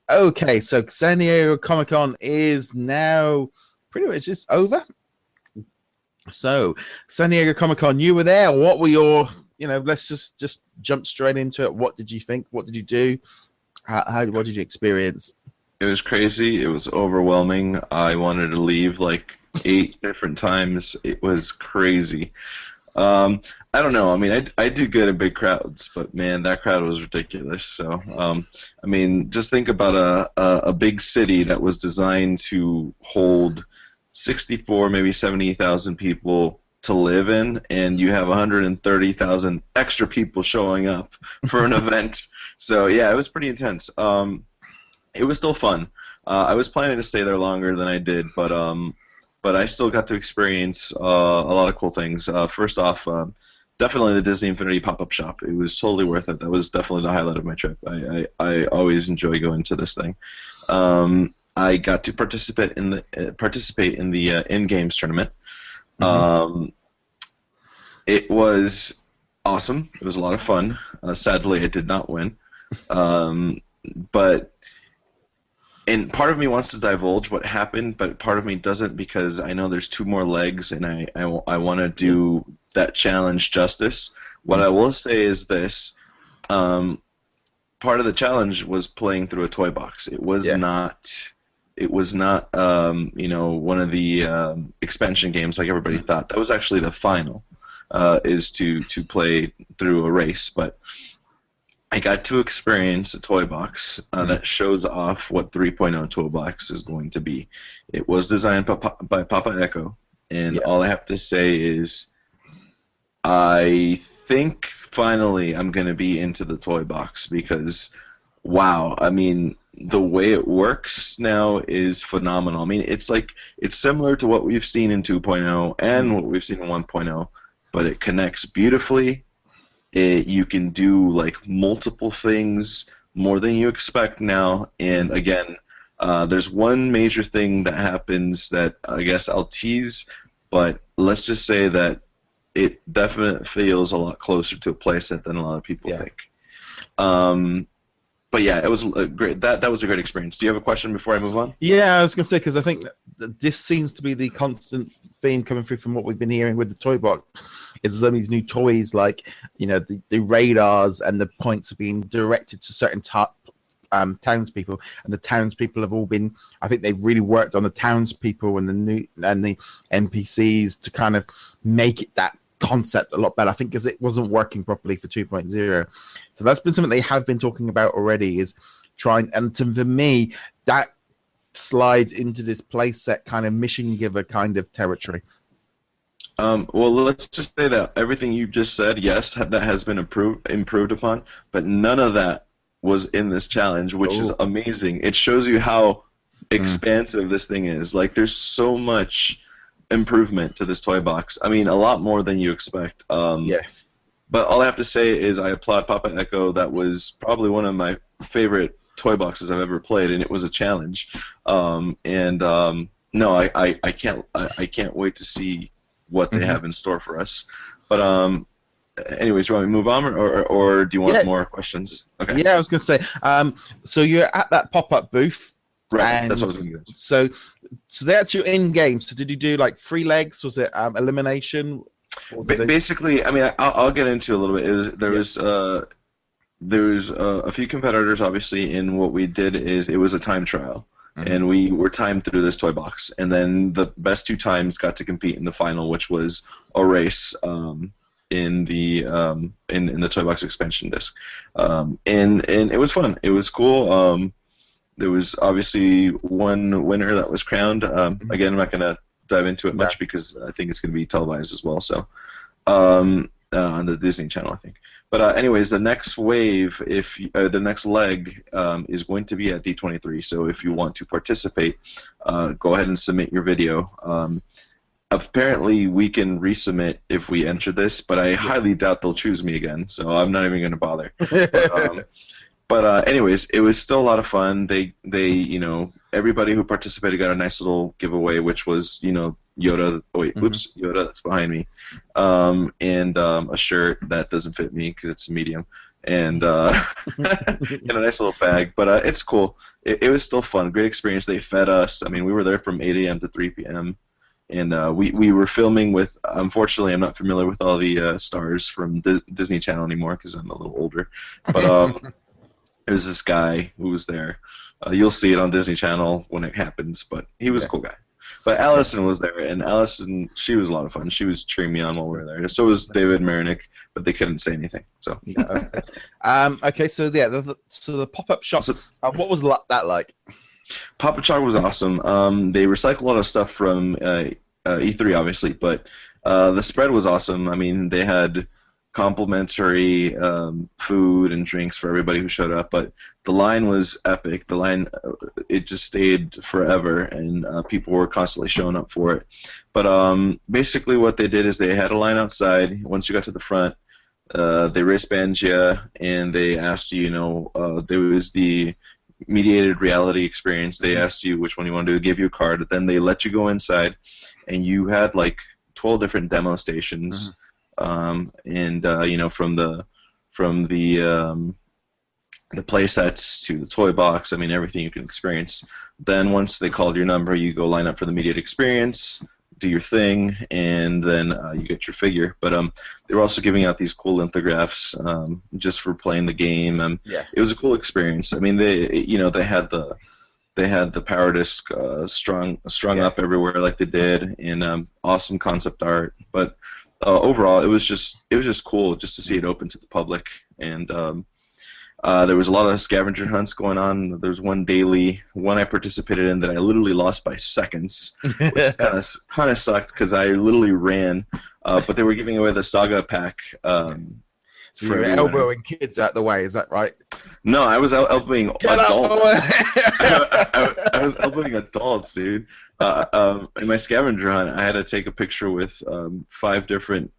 Okay, so San Diego Comic-Con is now pretty much just over. So, San Diego Comic-Con, you were there. What were your, let's just jump straight into it. What did you think? What did you do? What did you experience? It was crazy. It was overwhelming. I wanted to leave like 8 different times. It was crazy. I don't know. I mean, I do good in big crowds, but man, that crowd was ridiculous. So, I mean, just think about a big city that was designed to hold 64, maybe 70,000 people to live in, and you have 130,000 extra people showing up for an event. So yeah, it was pretty intense. It was still fun. I was planning to stay there longer than I did, but I still got to experience a lot of cool things. First off, definitely the Disney Infinity pop-up shop. It was totally worth it. That was definitely the highlight of my trip. I always enjoy going to this thing. I got to participate in the in-games tournament. It was awesome. It was a lot of fun. Sadly, I did not win, but. And part of me wants to divulge what happened, but part of me doesn't, because I know there's 2 more legs, and I want to do that challenge justice. What I will say is this: part of the challenge was playing through a toy box. It was not. It was not. One of the expansion games like everybody thought. That was actually the final, is to play through a race, but. I got to experience a toy box that shows off what 3.0 toy box is going to be. It was designed by Papa Echo, and all I have to say is I think finally I'm going to be into the toy box, because, wow, I mean, the way it works now is phenomenal. I mean, it's similar to what we've seen in 2.0 and what we've seen in 1.0, but it connects beautifully. You can do like multiple things more than you expect now, and again, there's one major thing that happens that I guess I'll tease, but let's just say that it definitely feels a lot closer to a playset than a lot of people think. But yeah, it was a great. That was a great experience. Do you have a question before I move on? Yeah, I was going to say, because I think that this seems to be the constant theme coming through from what we've been hearing with the toy box. Is some of these new toys, like the radars and the points are being directed to certain townspeople, and the townspeople have all been. I think they've really worked on the townspeople and the NPCs to kind of make it that concept a lot better. I think because it wasn't working properly for 2.0, so that's been something they have been talking about already. Is trying, and for me, that slides into this playset kind of mission giver kind of territory. Well, let's just say that everything you just said, yes, that has been improved upon, but none of that was in this challenge, which is amazing. It shows you how expansive this thing is. Like, there's so much improvement to this toy box. I mean, a lot more than you expect. But all I have to say is I applaud Papa Echo. That was probably one of my favorite toy boxes I've ever played, and it was a challenge. No, I can't wait to see what they have in store for us. But anyways, do you want me to move on, or do you want more questions? Okay. Yeah, I was going to say. So you're at that pop-up booth, right? And that's what I was going to do. So that's your in-game. So did you do like 3 legs? Was it elimination? Basically, I mean, I'll get into a little bit. There was a few competitors, obviously, and what we did is it was a time trial. And we were timed through this toy box, and then the best 2 times got to compete in the final, which was a race in the toy box expansion disc, and it was fun. It was cool. There was obviously one winner that was crowned. Again, I'm not gonna dive into it much because I think it's gonna be televised as well. So on the Disney Channel, I think. But anyways, the next wave, the next leg is going to be at D23. So if you want to participate, go ahead and submit your video. Apparently, we can resubmit if we enter this, but I highly doubt they'll choose me again. So I'm not even going to bother. But anyways, it was still a lot of fun. They everybody who participated got a nice little giveaway, which was Yoda. Oh wait, oops, Yoda, that's behind me. And a shirt that doesn't fit me because it's a medium. and in a nice little bag. But it's cool. It was still fun. Great experience. They fed us. I mean, we were there from 8 a.m. to 3 p.m. And we were filming with. Unfortunately, I'm not familiar with all the stars from Disney Channel anymore because I'm a little older. But there was this guy who was there. You'll see it on Disney Channel when it happens. But he was a cool guy. But Allison was there, and Allison, she was a lot of fun. She was cheering me on while we were there. So was David Marinick, but they couldn't say anything. So yeah, that's good. Okay, so yeah, the pop-up shop. What was that like? Pop-up shop was awesome. They recycle a lot of stuff from E3, obviously, but the spread was awesome. I mean, they had complimentary food and drinks for everybody who showed up, but the line was epic. The line, it just stayed forever, and people were constantly showing up for it. But basically what they did is they had a line outside. Once you got to the front, they wristband you, and they asked you, there was the mediated reality experience. They asked you which one you wanted to give you a card, then they let you go inside, and you had like 12 different demo stations. Mm-hmm. From the play sets to the toy box, I mean, everything you can experience. Then once they called your number, you go line up for the immediate experience, do your thing, and then you get your figure. But they were also giving out these cool lithographs just for playing the game. It was a cool experience. I mean, they had the power disc strung up everywhere like they did, and awesome concept art. But overall, it was just cool just to see it open to the public, and there was a lot of scavenger hunts going on. There was one I participated in that I literally lost by seconds, which kind of sucked because I literally ran. But they were giving away the Saga pack. So you were elbowing kids out the way, is that right? No, I was elbowing adults. I was elbowing adults, dude. In my scavenger hunt, I had to take a picture with 5 different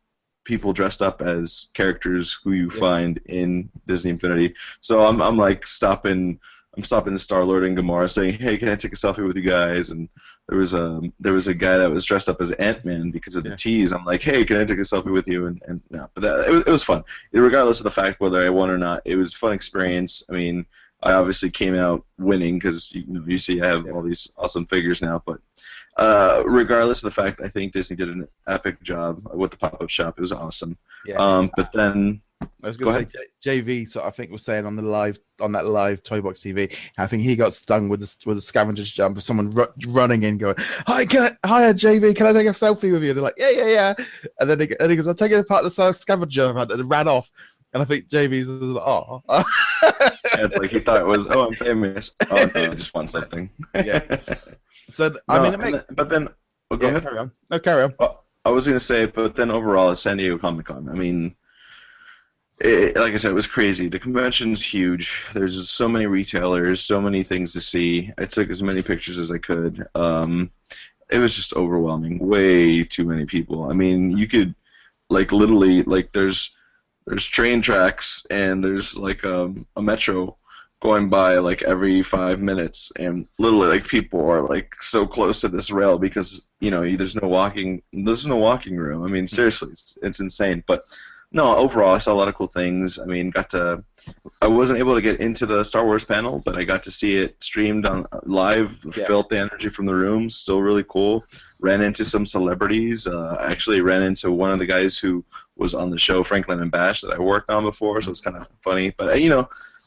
people dressed up as characters who you find in Disney Infinity. So I'm like stopping Star-Lord and Gamora, saying, "Hey, can I take a selfie with you guys?" And there was a guy that was dressed up as Ant-Man because of the tease. I'm like, "Hey, can I take a selfie with you?" And no, but it was fun. Regardless of the fact whether I won or not, it was a fun experience. I mean, I obviously came out winning because you see I have all these awesome figures now. But regardless of the fact, I think Disney did an epic job with the pop-up shop. It was awesome. Yeah. But then I was going to say JV. So I think was saying on that live Toy Box TV. I think he got stung with a scavenger's jump of someone running in, going, "Hi, JV, can I take a selfie with you?" They're like, "Yeah." And then he goes, "I'm taking a part of the scavenger hunt," and ran off. And I think JV's like, "Oh." It's like he thought it was, "Oh, I'm famous." Oh no, I just want something. Yeah. So go ahead. Carry on. No, carry on. Well, I was going to say, but then overall, at San Diego Comic-Con, I mean, like I said, it was crazy. The convention's huge. There's just so many retailers, so many things to see. I took as many pictures as I could. It was just overwhelming. Way too many people. I mean, you could, literally, there's train tracks and there's a metro going by every 5 minutes, and literally people are so close to this rail because there's no walking room. I mean, seriously, it's insane. But no, overall I saw a lot of cool things. I mean, I wasn't able to get into the Star Wars panel, but I got to see it streamed on live. Felt the energy from the room. Still really cool. Ran into some celebrities. Actually ran into one of the guys who was on the show Franklin and Bash that I worked on before, so it's kind of funny. But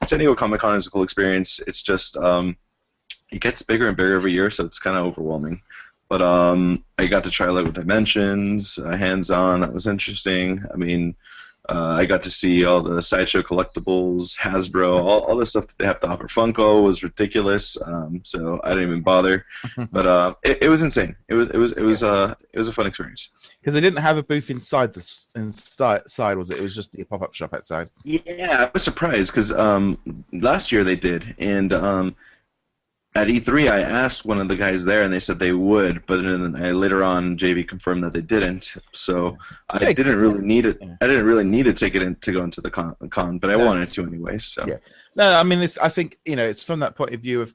San Diego Comic-Con is a cool experience. It's just it gets bigger and bigger every year, so it's kind of overwhelming. But I got to try LEGO Dimensions, hands-on. That was interesting. I mean, I got to see all the Sideshow collectibles, Hasbro, all the stuff that they have to offer. Funko was ridiculous, so I didn't even bother. But it was insane. It was a fun experience. Because they didn't have a booth inside side, was it? It was just the pop-up shop outside. Yeah, I was surprised because last year they did, and at E3 I asked one of the guys there, and they said they would, but then later on JV confirmed that they didn't. So I didn't really need it. I didn't really need a ticket to go into the con, but I wanted to anyway. So yeah, no, I mean, I think it's from that point of view of,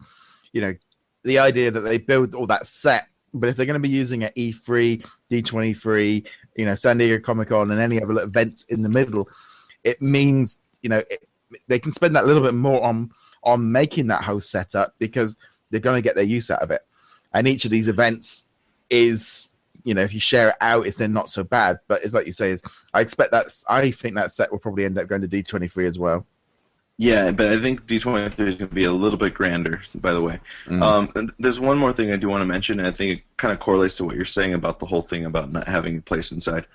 the idea that they build all that set. But if they're going to be using it E3, D23, San Diego Comic-Con, and any other events in the middle, it means, they can spend that little bit more on making that whole setup, because they're going to get their use out of it. And each of these events is, if you share it out, it's then not so bad. But it's like you say, I think that set will probably end up going to D23 as well. Yeah, but I think D23 is going to be a little bit grander, by the way. And there's one more thing I do want to mention, and I think it kind of correlates to what you're saying about the whole thing about not having a place inside.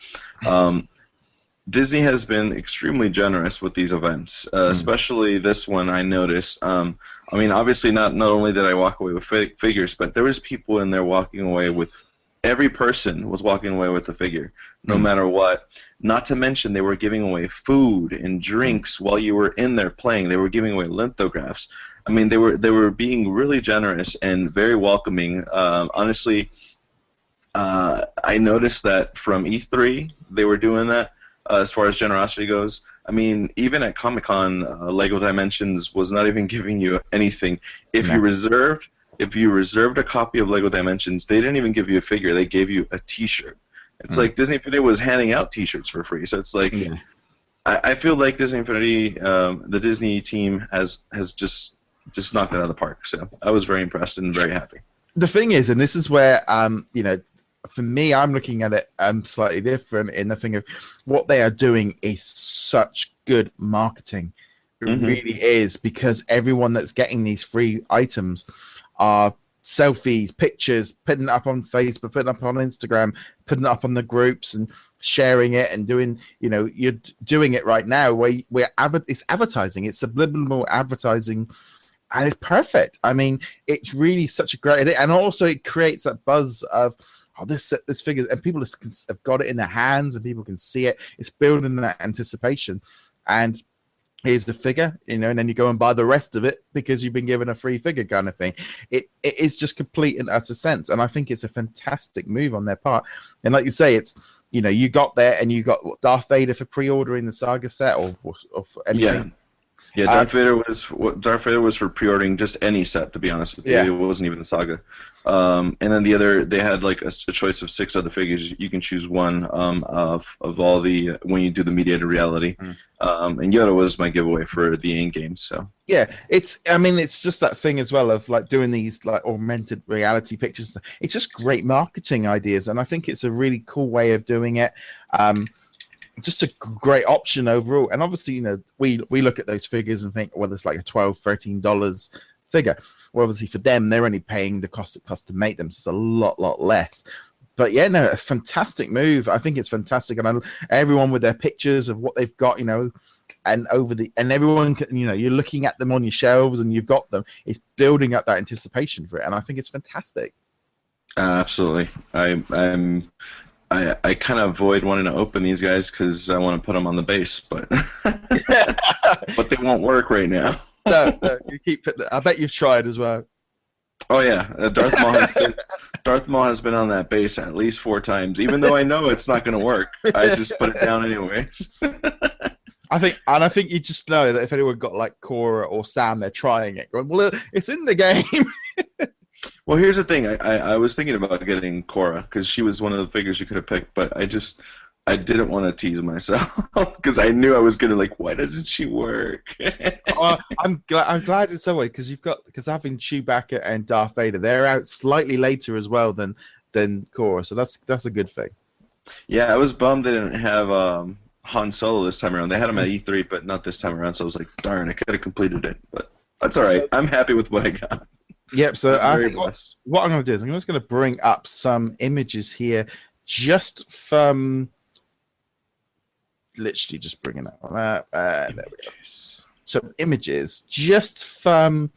Disney has been extremely generous with these events, especially this one. I noticed. I mean, obviously, not only did I walk away with figures, but there was people in there walking away with. Every person was walking away with a figure, no matter what. Not to mention, they were giving away food and drinks while you were in there playing. They were giving away lithographs. I mean, they were being really generous and very welcoming. Honestly, I noticed that from E3, they were doing that. As far as generosity goes, I mean, even at Comic-Con, Lego Dimensions was not even giving you anything. If you reserved a copy of Lego Dimensions, they didn't even give you a figure. They gave you a T-shirt. It's like Disney Infinity was handing out T-shirts for free. So it's like, I feel like Disney Infinity, the Disney team has just knocked it out of the park. So I was very impressed and very happy. The thing is, and this is where for me, I'm looking at it slightly different in the thing of what they are doing is such good marketing. It really is, because everyone that's getting these free items are selfies, pictures, putting it up on Facebook, putting it up on Instagram, putting it up on the groups and sharing it and doing, you're doing it right now where it's advertising, it's subliminal advertising. And it's perfect. I mean, it's really such a great idea. And also it creates that buzz of, this figure, and people have got it in their hands and people can see it. It's building that anticipation. And here's the figure, and then you go and buy the rest of it because you've been given a free figure kind of thing. It is just complete and utter sense. And I think it's a fantastic move on their part. And like you say, it's, you got there and you got Darth Vader for pre-ordering the Saga set or for anything. Yeah, Darth Vader was for pre-ordering just any set, to be honest with you. It wasn't even the Saga. And then they had like a choice of 6 other figures. You can choose one of all the when you do the mediated reality. And Yoda was my giveaway for the in-game. So yeah, it's just that thing as well of like doing these like augmented reality pictures. It's just great marketing ideas, and I think it's a really cool way of doing it. Just a great option overall. And obviously, we look at those figures and think, well, it's like a $12, $13 figure. Well, obviously for them, they're only paying the cost it costs to make them, so it's a lot less. But yeah, no, a fantastic move. I think it's fantastic, and everyone with their pictures of what they've got, and everyone can, you're looking at them on your shelves and you've got them. It's building up that anticipation for it, and I think it's fantastic. Absolutely. I kind of avoid wanting to open these guys because I want to put them on the base, but but they won't work right now. No, you keep putting. I bet you've tried as well. Oh yeah, Darth Maul has been on that base at least 4 times, even though I know it's not going to work. I just put it down anyways. I think you just know that if anyone got like Cora or Sam, they're trying it. Going, well, it's in the game. Well, here's the thing. I was thinking about getting Cora because she was one of the figures you could have picked, but I didn't want to tease myself because I knew I was gonna why doesn't she work? I'm glad in some way because having Chewbacca and Darth Vader, they're out slightly later as well than Cora, so that's a good thing. Yeah, I was bummed they didn't have Han Solo this time around. They had him at E3, but not this time around. So I was like, darn, I could have completed it, but that's all right. I'm happy with what I got. Yep. So I think what I'm going to do is I'm just going to bring up some images here, just from. Literally just bringing up that. There we go. Some images just from.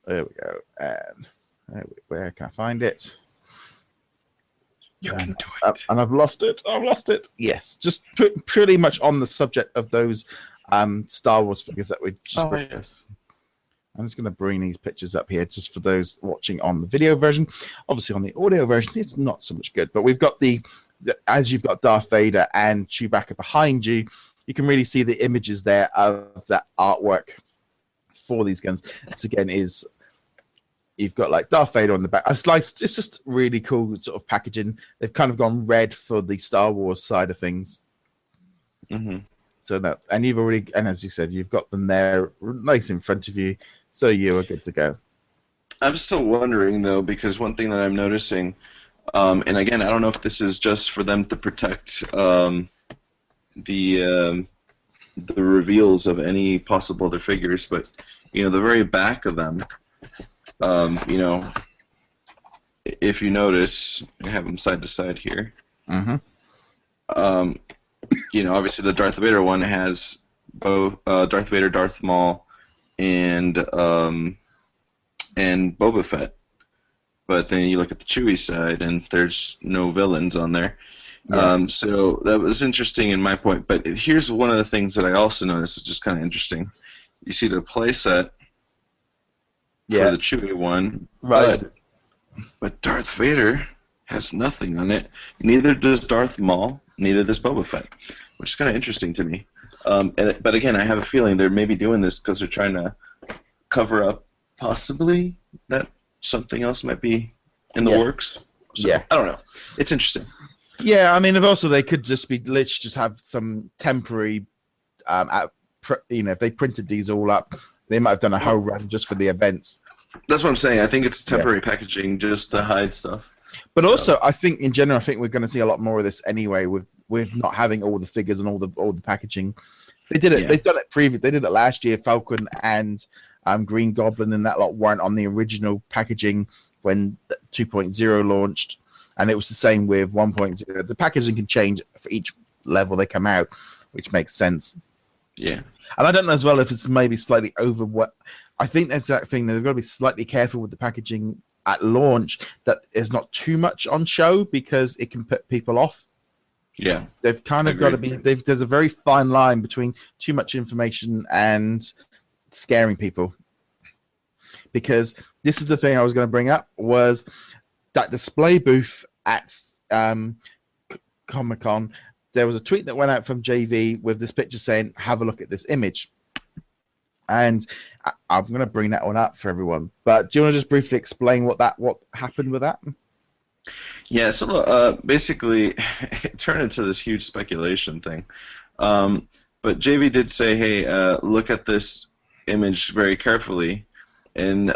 There we go. And where can I find it? You can do it. And I've lost it. Yes, just pretty much on the subject of those Star Wars figures that we just. Yes. I'm just going to bring these pictures up here just for those watching on the video version. Obviously, on the audio version, it's not so much good, but we've got as you've got Darth Vader and Chewbacca behind you, you can really see the images there of that artwork for these guns. This again is you've got like Darth Vader on the back. It's just really cool sort of packaging. They've kind of gone red for the Star Wars side of things. Mm-hmm. So no, and you've already, and as you said, you've got them there nice in front of you, so you are good to go. I'm still wondering though, because one thing that I'm noticing, and again, I don't know if this is just for them to protect the reveals of any possible other figures, but the very back of them, you know, if you notice, I have them side to side here. Mm-hmm. Obviously the Darth Vader one has both Darth Vader, Darth Maul, and Boba Fett. But then you look at the Chewie side, and there's no villains on there. Yeah. So that was interesting in my point. But here's one of the things that I also noticed is just kind of interesting. You see the play set for the Chewie one, right? But Darth Vader has nothing on it. Neither does Darth Maul. Neither does Boba Fett, which is kind of interesting to me. But again, I have a feeling they're maybe doing this because they're trying to cover up possibly that something else might be in the works. So, I don't know. It's interesting. Yeah, I mean, also they could just be just have some temporary, if they printed these all up, they might have done a whole run just for the events. That's what I'm saying. I think it's temporary packaging just to hide stuff. But also, I think in general, I think we're going to see a lot more of this anyway with not having all the figures and all the packaging. They did it. Yeah. They've done it previous. They did it last year. Falcon and Green Goblin and that lot weren't on the original packaging when 2.0 launched, and it was the same with 1.0. The packaging can change for each level they come out, which makes sense. Yeah. And I don't know as well if it's maybe slightly over what. I think that's that thing. They've got to be slightly careful with the packaging at launch that is not too much on show because it can put people off. Yeah. They've kind of got to be. There's a very fine line between too much information and scaring people. Because this is the thing I was going to bring up was that display booth at Comic-Con. There was a tweet that went out from JV with this picture saying, "Have a look at this image." And I'm going to bring that one up for everyone. But do you want to just briefly explain what happened with that? Yeah, so basically it turned into this huge speculation thing. But JV did say, hey, look at this image very carefully. And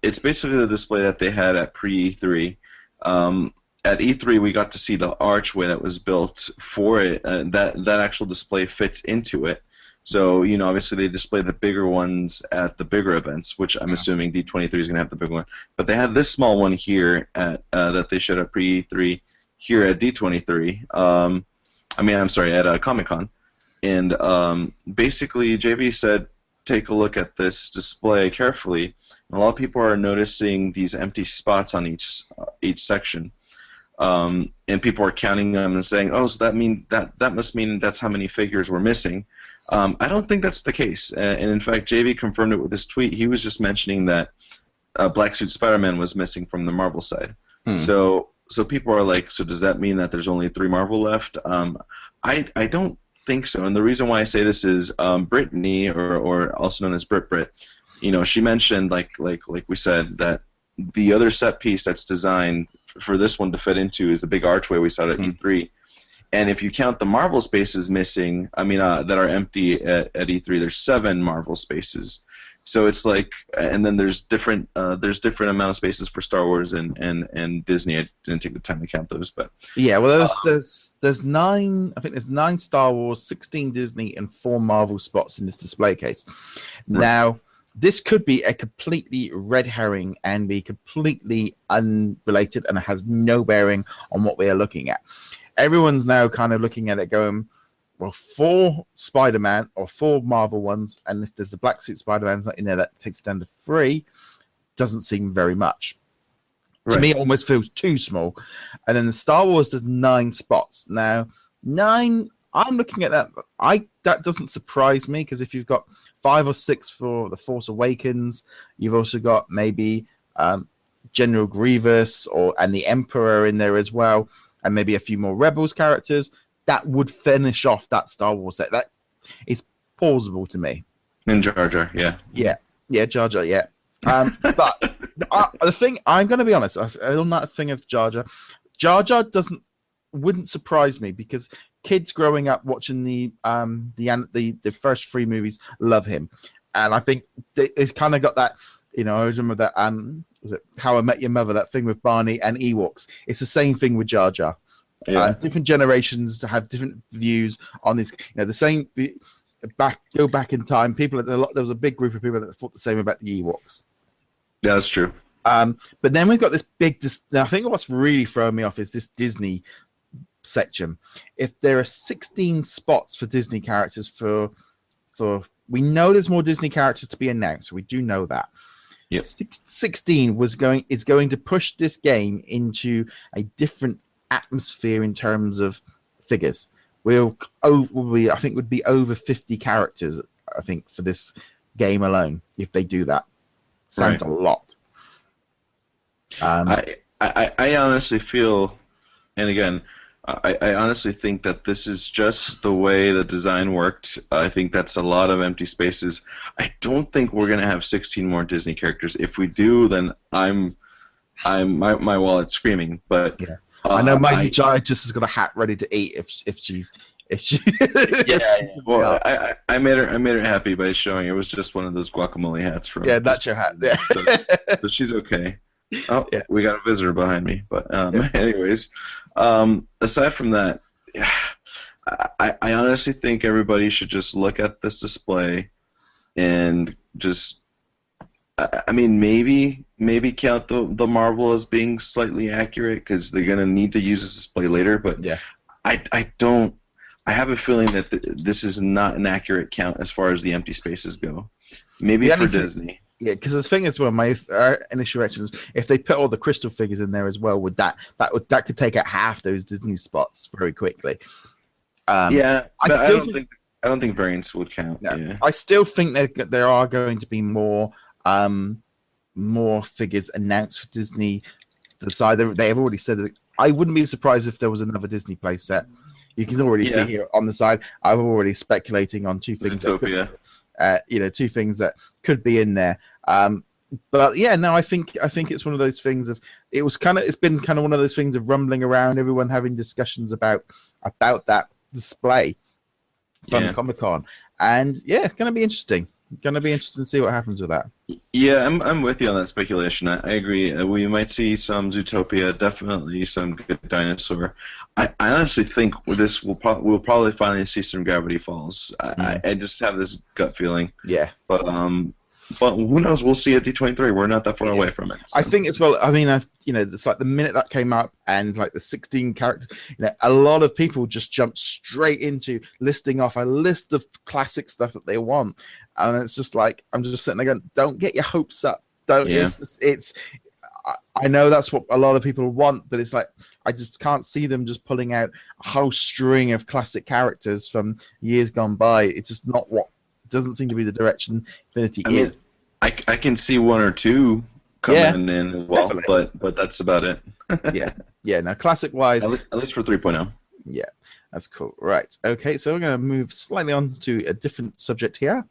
it's basically the display that they had at pre-E3. At E3, we got to see the archway that was built for it. That actual display fits into it. So, obviously they display the bigger ones at the bigger events, which I'm assuming D23 is going to have the big one. But they have this small one here at that they showed at pre-E3 here at D23. At Comic-Con. And basically JV said, take a look at this display carefully. And a lot of people are noticing these empty spots on each section. And people are counting them and saying, oh, so that must mean that's how many figures we're missing. I don't think that's the case. And in fact, JV confirmed it with his tweet. He was just mentioning that Black Suit Spider-Man was missing from the Marvel side. So people are like, so does that mean that there's only 3 Marvel left? I don't think so. And the reason why I say this is Brittany, or also known as Brit, she mentioned, like we said, that the other set piece that's designed for this one to fit into is the big archway we saw at E3. And if you count the Marvel spaces missing, that are empty at E3, there's 7 Marvel spaces. So it's like, and then there's different amount of spaces for Star Wars and Disney. I didn't take the time to count those, but yeah, well, there's 9. I think there's 9 Star Wars, 16 Disney, and 4 Marvel spots in this display case. Right. Now, this could be a completely red herring and be completely unrelated, and it has no bearing on what we are looking at. Everyone's now kind of looking at it going, well, 4 Spider-Man or 4 Marvel ones, and if there's the Black Suit Spider-Man's not in there, that takes it down to 3, doesn't seem very much. Right. To me, it almost feels too small. And then the Star Wars, there's 9 spots. Now, 9, I'm looking at that. That doesn't surprise me, because if you've got 5 or 6 for The Force Awakens, you've also got maybe General Grievous and the Emperor in there as well, and maybe a few more Rebels characters. That would finish off that Star Wars set. That is plausible to me. And Jar Jar, yeah. Yeah, Jar Jar, yeah. But the thing, I'm going to be honest, on that thing of Jar Jar wouldn't surprise me, because kids growing up watching the first three movies love him, and I think it's kind of got that. You know, I remember that was it How I Met Your Mother, that thing with Barney and Ewoks. It's the same thing with Jar Jar. Yeah. Different generations have different views on this. You know, the same. Go back in time. There was a big group of people that thought the same about the Ewoks. Yeah, that's true. But then we've got this big. Now, I think what's really throwing me off is this Disney section. If there are 16 spots for Disney characters for we know there's more Disney characters to be announced. We do know that. Yep. 16 is going to push this game into a different atmosphere in terms of figures. I think would be over 50 characters, I think, for this game alone if they do that. Sounds right. A lot. I honestly feel, and again, I honestly think that this is just the way the design worked. I think that's a lot of empty spaces. I don't think we're gonna have 16 more Disney characters. If we do, then my wallet's screaming. But yeah. I know Mighty Giant just has got a hat ready to eat if she. Yeah. Well, yeah. I made her happy by showing it was just one of those guacamole hats from. Yeah, that's your hat. Yeah. So she's okay. Oh, yeah. We got a visitor behind me. But anyways, aside from that, I honestly think everybody should just look at this display and just. I mean, maybe count the Marvel as being slightly accurate because they're gonna need to use this display later. But yeah, I don't. I have a feeling that this is not an accurate count as far as the empty spaces go. Maybe for Disney. Yeah, because the thing is, well, my initial reaction is if they put all the crystal figures in there as well, that could take out half those Disney spots very quickly. Yeah, I don't think variants would count. No, yeah. I still think there are going to be more figures announced for Disney. They have already said that. I wouldn't be surprised if there was another Disney play set. You can already see here on the side. I'm already speculating on two things. Two things that could be in there. But yeah, no, I think it's one of those things of it's been kind of one of those things of rumbling around, everyone having discussions about that display from Comic-Con, and yeah, it's going to be interesting. Going to be interesting to see what happens with that. Yeah, I'm with you on that speculation. I agree. We might see some Zootopia, definitely some good dinosaur. I honestly think we'll probably finally see some Gravity Falls. I just have this gut feeling. Yeah. But who knows? We'll see at D23. We're not that far away from it. So. I think as well. I mean, it's like the minute that came up and like the 16 characters, a lot of people just jumped straight into listing off a list of classic stuff that they want, and it's just like I'm just sitting there going, "Don't get your hopes up. Don't." Yeah. I know that's what a lot of people want, but it's like I just can't see them just pulling out a whole string of classic characters from years gone by. It's just not what. Doesn't seem to be the direction Infinity is. I can see one or two coming in as well, definitely. but that's about it. yeah. Now, classic wise, at least for 3.0. Yeah, that's cool. Right. Okay, so we're going to move slightly on to a different subject here.